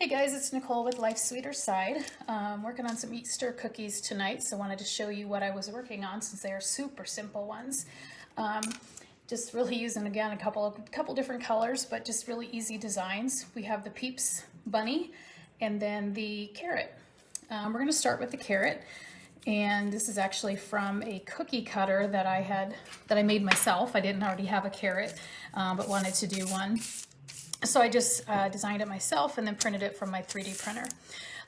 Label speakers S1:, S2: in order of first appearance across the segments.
S1: Hey guys, it's Nicole with Life's Sweeter Side. Working on some Easter cookies tonight, so wanted to show you what I was working on since they are super simple ones. Just really using, again, a couple different colors, but just really easy designs. We have the Peeps bunny and then the carrot. We're going to start with the carrot, and this is actually from a cookie cutter that I made myself. I didn't already have a carrot, but wanted to do one. So I just designed it myself and then printed it from my 3D printer.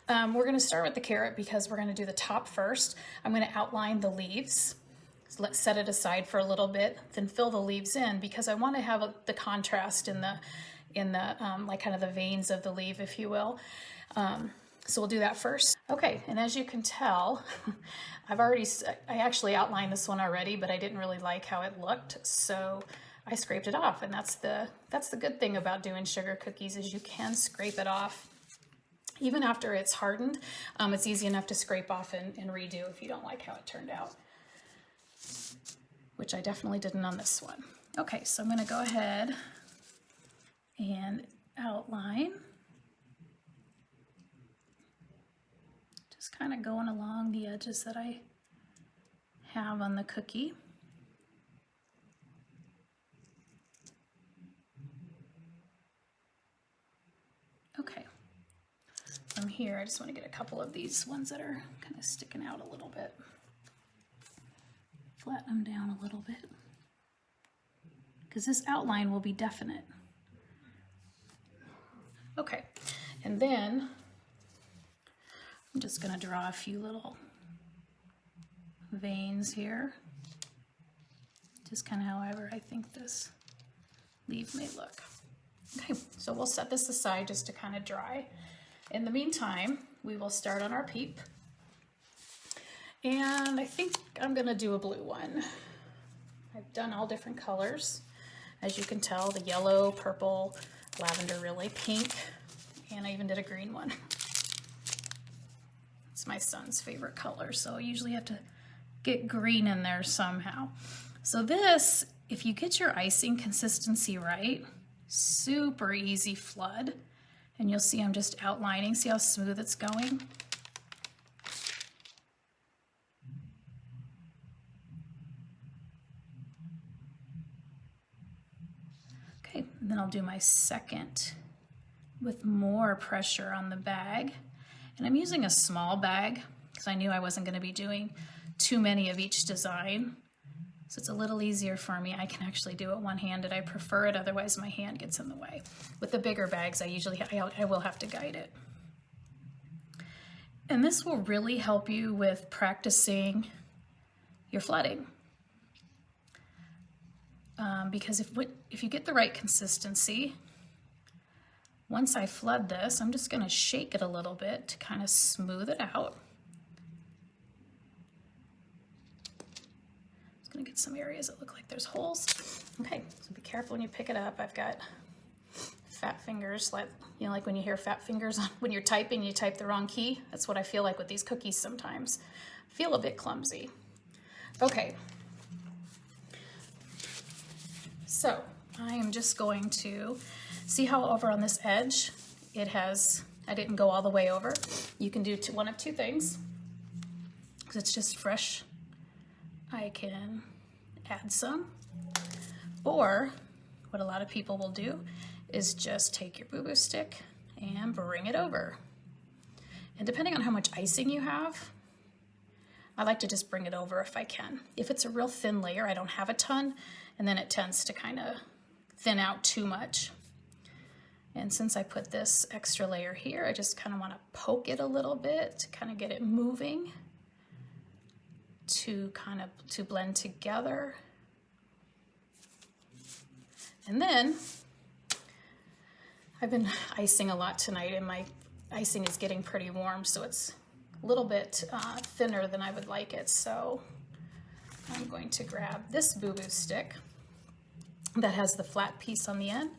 S1: We're going to start with the carrot because we're going to do the top first. I'm going to outline the leaves. So let's set it aside for a little bit, then fill the leaves in because I want to have the contrast in the like kind of the veins of the leaf, if you will. So we'll do that first. Okay, and as you can tell, I actually outlined this one already, but I didn't really like how it looked, so I scraped it off, and that's the good thing about doing sugar cookies is you can scrape it off. Even after it's hardened, it's easy enough to scrape off and redo if you don't like how it turned out, which I definitely didn't on this one. Okay, so I'm going to go ahead and outline. Just kind of going along the edges that I have on the cookie. Okay, from here I just want to get a couple of these ones that are kind of sticking out a little bit. Flatten them down a little bit because this outline will be definite. Okay, and then I'm just going to draw a few little veins here, just kind of however I think this leaf may look. Okay, so we'll set this aside just to kind of dry. In the meantime, we will start on our peep. And I think I'm gonna do a blue one. I've done all different colors. As you can tell, the yellow, purple, lavender, really pink, and I even did a green one. It's my son's favorite color, so I usually have to get green in there somehow. So this, if you get your icing consistency right, super easy flood, and you'll see I'm just outlining. See how smooth it's going? Okay, and then I'll do my second with more pressure on the bag, and I'm using a small bag because I knew I wasn't going to be doing too many of each design. So it's a little easier for me. I can actually do it one-handed. I prefer it, otherwise my hand gets in the way. With the bigger bags, I will have to guide it. And this will really help you with practicing your flooding. Because if you get the right consistency, once I flood this, I'm just gonna shake it a little bit to kind of smooth it out. Gonna get some areas that look like there's holes. Okay, so be careful when you pick it up. I've got fat fingers, like when you hear fat fingers when you're typing, you type the wrong key. That's what I feel like with these cookies sometimes. I feel a bit clumsy. Okay, so I am just going to see how over on this edge I didn't go all the way over. You can do one of two things because it's just fresh. I can add some, or what a lot of people will do is just take your boo-boo stick and bring it over. And depending on how much icing you have, I like to just bring it over if I can. If it's a real thin layer, I don't have a ton, and then it tends to kind of thin out too much. And since I put this extra layer here, I just kind of want to poke it a little bit to kind of get it moving, to blend together. And then I've been icing a lot tonight, and my icing is getting pretty warm, so it's a little bit thinner than I would like it. So I'm going to grab this boo-boo stick that has the flat piece on the end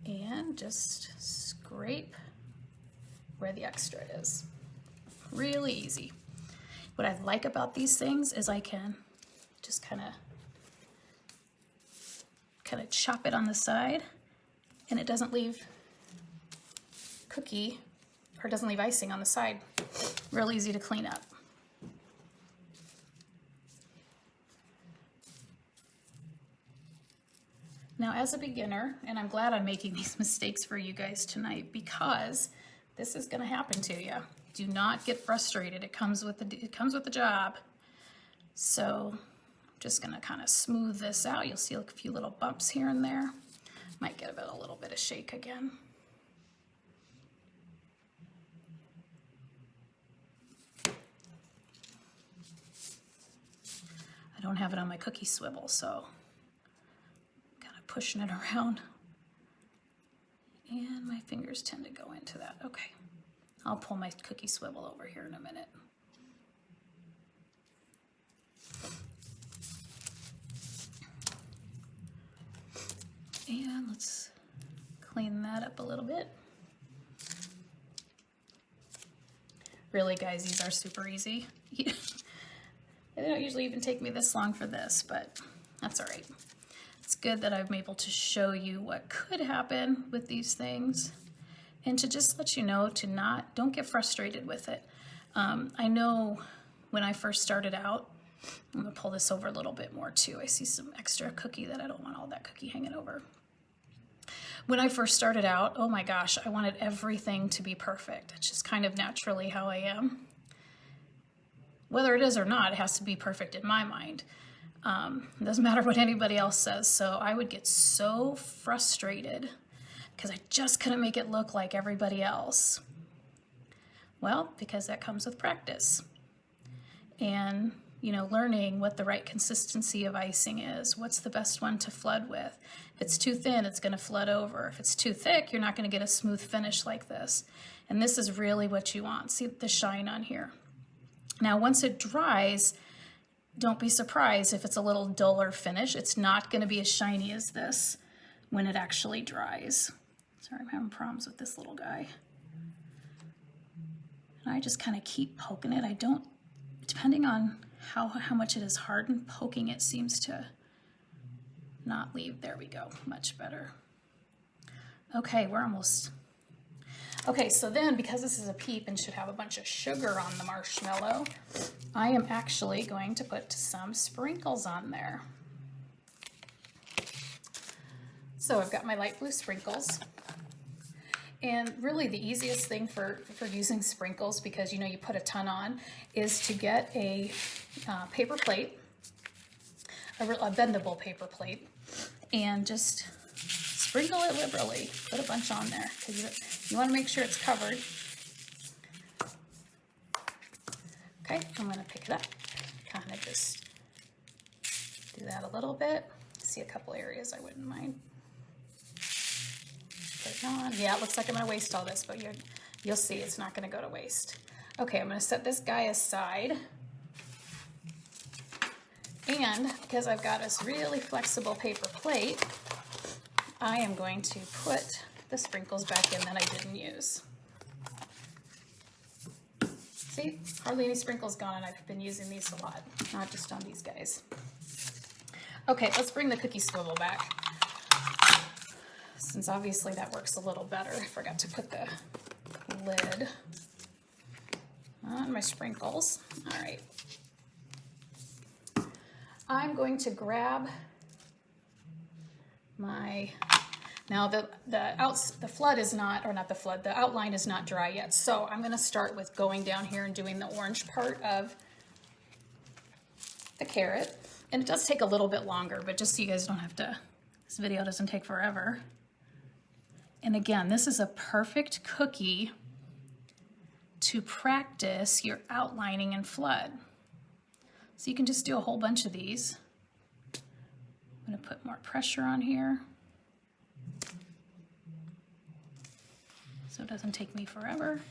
S1: and just scrape where the extra is. Really easy. What I like about these things is I can just kind of chop it on the side, and it doesn't leave cookie or doesn't leave icing on the side. Real easy to clean up. Now, as a beginner, and I'm glad I'm making these mistakes for you guys tonight because this is going to happen to you. Do not get frustrated. It comes with the job. So, I'm just going to kind of smooth this out. You'll see like a few little bumps here and there. Might get a little bit of shake again. I don't have it on my cookie swivel, so kind of pushing it around. And my fingers tend to go into that. Okay, I'll pull my cookie swivel over here in a minute. And let's clean that up a little bit. Really, guys, these are super easy. They don't usually even take me this long for this, but that's all right. It's good that I'm able to show you what could happen with these things and to just let you know to don't get frustrated with it. I know when I first started out, I'm gonna pull this over a little bit more too. I see some extra cookie that I don't want all that cookie hanging over. When I first started out, oh my gosh, I wanted everything to be perfect. It's just kind of naturally how I am. Whether it is or not, it has to be perfect in my mind. It doesn't matter what anybody else says. So I would get so frustrated because I just couldn't make it look like everybody else. Well, because that comes with practice. And, you know, learning what the right consistency of icing is. What's the best one to flood with? If it's too thin, it's going to flood over. If it's too thick, you're not going to get a smooth finish like this. And this is really what you want. See the shine on here. Now, once it dries, don't be surprised if it's a little duller finish. It's not going to be as shiny as this when it actually dries. Sorry, I'm having problems with this little guy. And I just kind of keep poking it. I don't, depending on how much it is hardened, poking it seems to not leave. There we go, much better. Okay, we're almost... Okay, so then because this is a peep and should have a bunch of sugar on the marshmallow, I am actually going to put some sprinkles on there. So I've got my light blue sprinkles. And really the easiest thing for using sprinkles, because you know you put a ton on, is to get a paper plate, a bendable paper plate, and just sprinkle it liberally. Put a bunch on there because you want to make sure it's covered. Okay, I'm going to pick it up, kind of just do that a little bit. See a couple areas I wouldn't mind. Put it on. Yeah, it looks like I'm going to waste all this, but you'll see it's not going to go to waste. Okay, I'm going to set this guy aside. And because I've got this really flexible paper plate, I am going to put the sprinkles back in that I didn't use. See, hardly any sprinkles gone, and I've been using these a lot, not just on these guys. Okay, let's bring the cookie swivel back, since obviously that works a little better. I forgot to put the lid on my sprinkles. All right. I'm going to grab my... Now the flood is not, or not the flood, the outline is not dry yet. So I'm going to start with going down here and doing the orange part of the carrot. And it does take a little bit longer, but just so you guys don't have to, this video doesn't take forever. And again, this is a perfect cookie to practice your outlining and flood. So you can just do a whole bunch of these. I'm going to put more pressure on here, so it doesn't take me forever.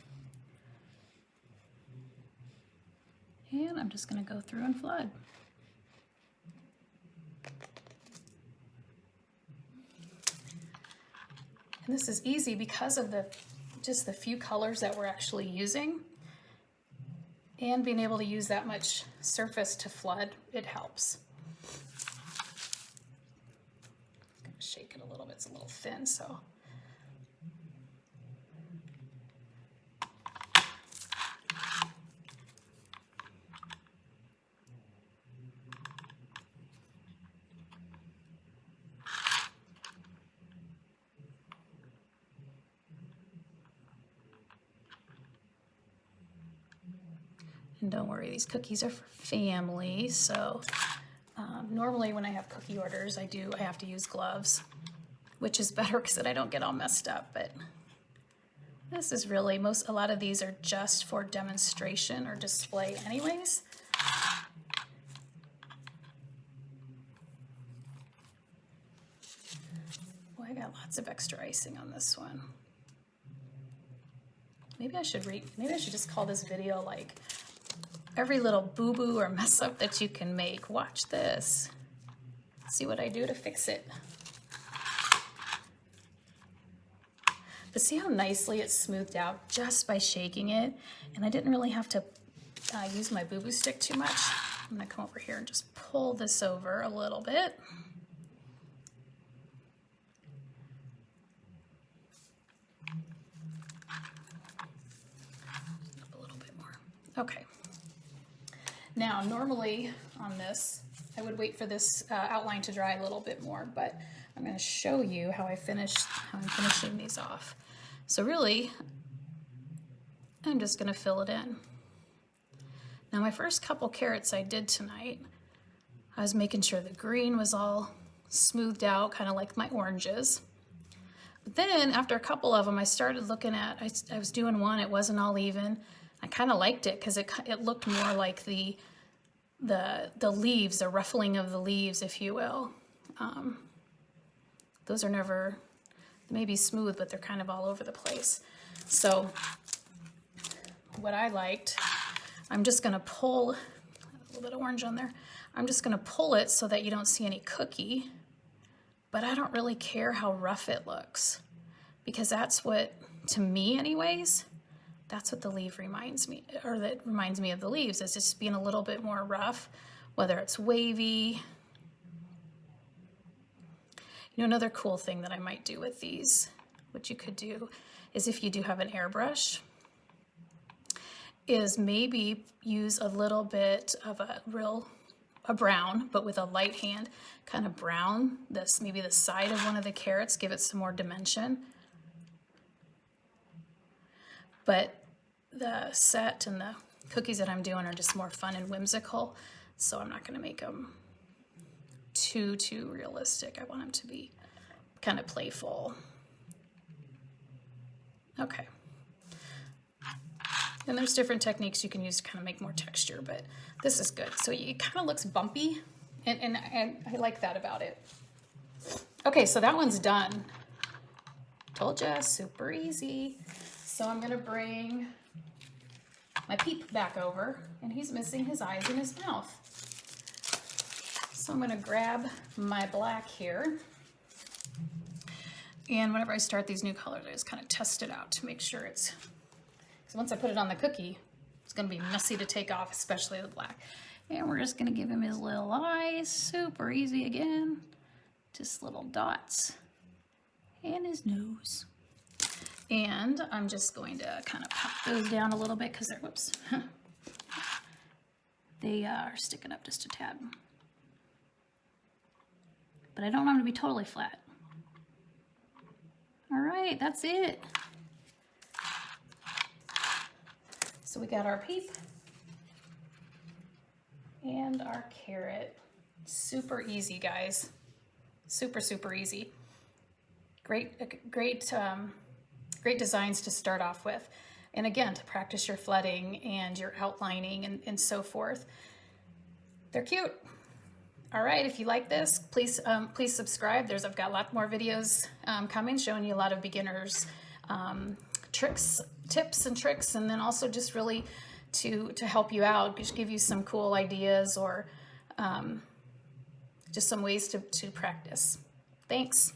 S1: And I'm just going to go through and flood. And this is easy because of just the few colors that we're actually using, and being able to use that much surface to flood, it helps. I'm going to shake it a little bit, it's a little thin, so. And don't worry, these cookies are for family, so normally when I have cookie orders, I have to use gloves, which is better because then I don't get all messed up. But this is really, a lot of these are just for demonstration or display anyways. Well, I got lots of extra icing on this one. Maybe I should just call this video like every little boo-boo or mess up that you can make. Watch this. See what I do to fix it. But see how nicely it's smoothed out just by shaking it? And I didn't really have to use my boo-boo stick too much. I'm gonna come over here and just pull this over a little bit. Up a little bit more. Okay. Now, normally on this, I would wait for this outline to dry a little bit more, but I'm going to show you how I'm finishing these off. So really, I'm just going to fill it in. Now, my first couple carrots I did tonight, I was making sure the green was all smoothed out, kind of like my oranges. But then after a couple of them, I started looking at, I was doing one, it wasn't all even. I kind of liked it because it looked more like the leaves, the ruffling of the leaves, if you will. Those are never, maybe smooth, but they're kind of all over the place. So what I liked, I'm just going to pull, a little bit of orange on there. I'm just going to pull it so that you don't see any cookie, but I don't really care how rough it looks because that's what, to me anyways, that's what the leaf reminds me, or that reminds me of the leaves, is just being a little bit more rough, whether it's wavy. You know, another cool thing that I might do with these, what you could do, is if you do have an airbrush, is maybe use a little bit of a brown, but with a light hand, kind of brown this, maybe the side of one of the carrots, give it some more dimension. But the set and the cookies that I'm doing are just more fun and whimsical, so I'm not going to make them too realistic. I want them to be kind of playful. Okay. And there's different techniques you can use to kind of make more texture, but this is good. So it kind of looks bumpy, and I like that about it. Okay, so that one's done. Told ya, super easy. So I'm gonna bring my Peep back over, and he's missing his eyes and his mouth. So I'm gonna grab my black here, and whenever I start these new colors, I just kind of test it out to make sure it's, because once I put it on the cookie, it's gonna be messy to take off, especially the black. And we're just gonna give him his little eyes, super easy again, just little dots, and his nose. And I'm just going to kind of pop those down a little bit because they're, whoops, they are sticking up just a tad. But I don't want them to be totally flat. All right, that's it. So we got our Peep and our carrot. Super easy, guys. Super easy. Great designs to start off with. And again, to practice your flooding and your outlining and so forth. They're cute. All right, if you like this, please subscribe. I've got a lot more videos coming, showing you a lot of beginners tips and tricks, and then also just really to help you out, just give you some cool ideas or just some ways to practice. Thanks.